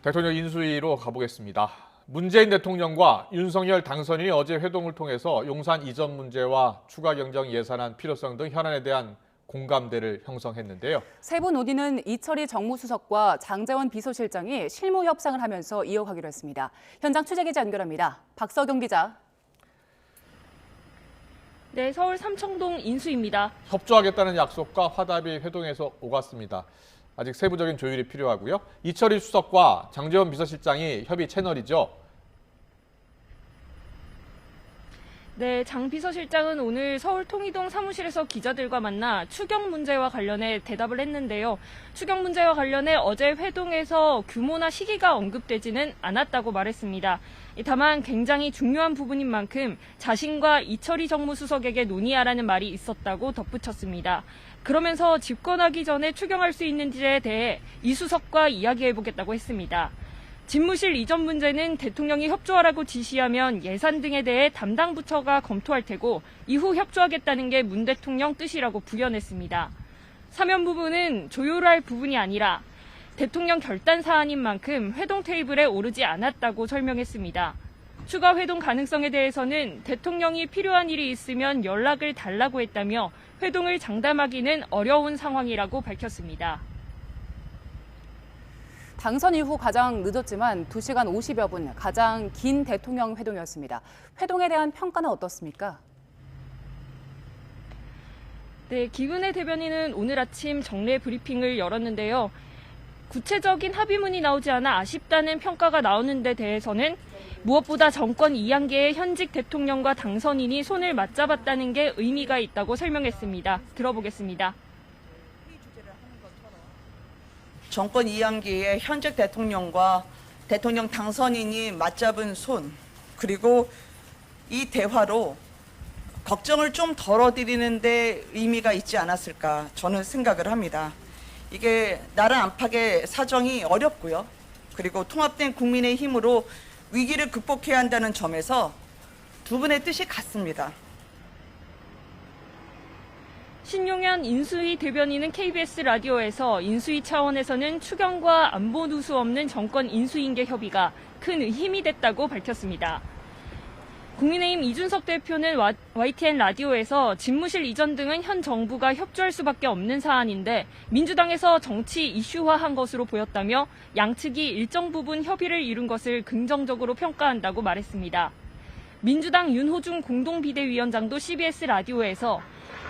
대통령 인수위로 가보겠습니다. 문재인 대통령과 윤석열 당선인이 어제 회동을 통해서 용산 이전 문제와 추가 경정 예산안 필요성 등 현안에 대한 공감대를 형성했는데요. 세 분 논의는 이철희 정무수석과 장제원 비서실장이 실무 협상을 하면서 이어가기로 했습니다. 현장 취재기자 연결합니다. 박서경 기자. 네, 서울 삼청동 인수입니다. 협조하겠다는 약속과 화답이 회동에서 오갔습니다. 아직 세부적인 조율이 필요하고요. 이철희 수석과 장제원 비서실장이 협의 채널이죠. 네, 장 비서실장은 오늘 서울 통이동 사무실에서 기자들과 만나 추경 문제와 관련해 대답을 했는데요. 추경 문제와 관련해 어제 회동에서 규모나 시기가 언급되지는 않았다고 말했습니다. 다만 굉장히 중요한 부분인 만큼 자신과 이철희 정무수석에게 논의하라는 말이 있었다고 덧붙였습니다. 그러면서 집권하기 전에 추경할 수 있는지에 대해 이 수석과 이야기해보겠다고 했습니다. 집무실 이전 문제는 대통령이 협조하라고 지시하면 예산 등에 대해 담당 부처가 검토할 테고 이후 협조하겠다는 게 문 대통령 뜻이라고 부연했습니다. 사면 부분은 조율할 부분이 아니라 대통령 결단 사안인 만큼 회동 테이블에 오르지 않았다고 설명했습니다. 추가 회동 가능성에 대해서는 대통령이 필요한 일이 있으면 연락을 달라고 했다며 회동을 장담하기는 어려운 상황이라고 밝혔습니다. 당선 이후 가장 늦었지만 2시간 50여 분 가장 긴 대통령 회동이었습니다. 회동에 대한 평가는 어떻습니까? 네, 김은혜 대변인은 오늘 아침 정례 브리핑을 열었는데요. 구체적인 합의문이 나오지 않아 아쉽다는 평가가 나오는 데 대해서는 무엇보다 정권 2단계의 현직 대통령과 당선인이 손을 맞잡았다는 게 의미가 있다고 설명했습니다. 들어보겠습니다. 정권 2단계의 현직 대통령과 대통령 당선인이 맞잡은 손, 그리고 이 대화로 걱정을 좀 덜어드리는 데 의미가 있지 않았을까 저는 생각을 합니다. 이게 나라 안팎의 사정이 어렵고요. 그리고 통합된 국민의 힘으로 위기를 극복해야 한다는 점에서 두 분의 뜻이 같습니다. 신용현 인수위 대변인은 KBS 라디오에서 인수위 차원에서는 추경과 안보 누수 없는 정권 인수인계 협의가 큰 힘이 됐다고 밝혔습니다. 국민의힘 이준석 대표는 YTN 라디오에서 집무실 이전 등은 현 정부가 협조할 수밖에 없는 사안인데 민주당에서 정치 이슈화한 것으로 보였다며 양측이 일정 부분 협의를 이룬 것을 긍정적으로 평가한다고 말했습니다. 민주당 윤호중 공동비대위원장도 CBS 라디오에서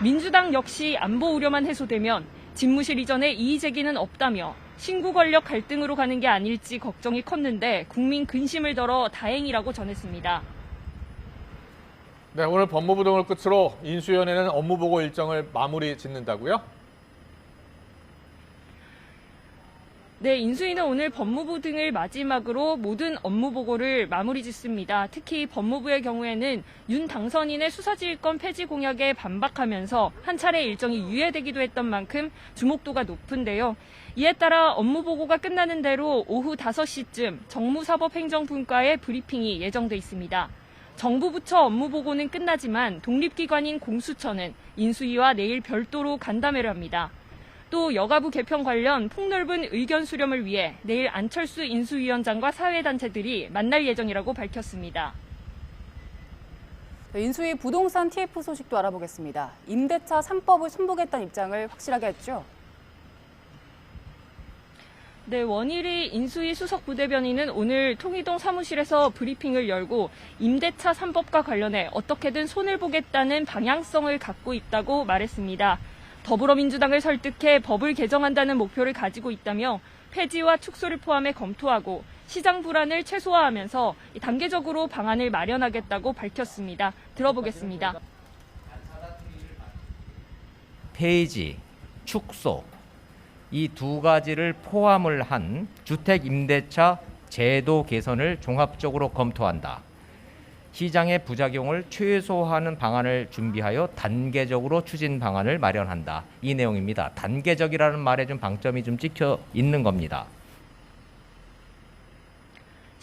민주당 역시 안보 우려만 해소되면 집무실 이전에 이의 제기는 없다며 신구 권력 갈등으로 가는 게 아닐지 걱정이 컸는데 국민 근심을 덜어 다행이라고 전했습니다. 네, 오늘 법무부 등을 끝으로 인수위원회는 업무보고 일정을 마무리 짓는다고요? 네, 인수위는 오늘 법무부 등을 마지막으로 모든 업무 보고를 마무리 짓습니다. 특히 법무부의 경우에는 윤 당선인의 수사지휘권 폐지 공약에 반박하면서 한 차례 일정이 유예되기도 했던 만큼 주목도가 높은데요. 이에 따라 업무 보고가 끝나는 대로 오후 5시쯤 정무사법행정분과의 브리핑이 예정돼 있습니다. 정부 부처 업무 보고는 끝나지만 독립기관인 공수처는 인수위와 내일 별도로 간담회를 합니다. 또 여가부 개편 관련 폭넓은 의견 수렴을 위해 내일 안철수 인수위원장과 사회단체들이 만날 예정이라고 밝혔습니다. 인수위 부동산 TF 소식도 알아보겠습니다. 임대차 3법을 순복했다는 입장을 확실하게 했죠. 네, 원일이 인수위 수석 부대변인은 오늘 통이동 사무실에서 브리핑을 열고 임대차 3법과 관련해 어떻게든 손을 보겠다는 방향성을 갖고 있다고 말했습니다. 더불어민주당을 설득해 법을 개정한다는 목표를 가지고 있다며 폐지와 축소를 포함해 검토하고 시장 불안을 최소화하면서 단계적으로 방안을 마련하겠다고 밝혔습니다. 들어보겠습니다. 폐지, 축소 이 두 가지를 포함을 한 주택 임대차 제도 개선을 종합적으로 검토한다. 시장의 부작용을 최소화하는 방안을 준비하여 단계적으로 추진 방안을 마련한다. 이 내용입니다. 단계적이라는 말에 좀 방점이 좀 찍혀 있는 겁니다.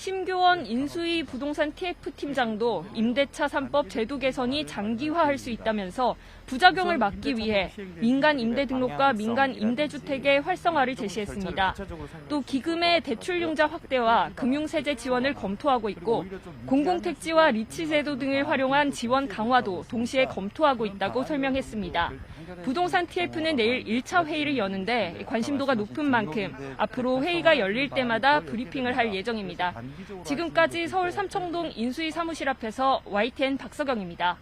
심교원 인수위 부동산 TF팀장도 임대차 3법 제도 개선이 장기화할 수 있다면서 부작용을 막기 위해 민간 임대 등록과 민간 임대주택의 활성화를 제시했습니다. 또 기금의 대출융자 확대와 금융세제 지원을 검토하고 있고 공공택지와 리츠제도 등을 활용한 지원 강화도 동시에 검토하고 있다고 설명했습니다. 부동산 TF는 내일 1차 회의를 여는데 관심도가 높은 만큼 앞으로 회의가 열릴 때마다 브리핑을 할 예정입니다. 지금까지 서울 삼청동 인수위 사무실 앞에서 YTN 박서경입니다.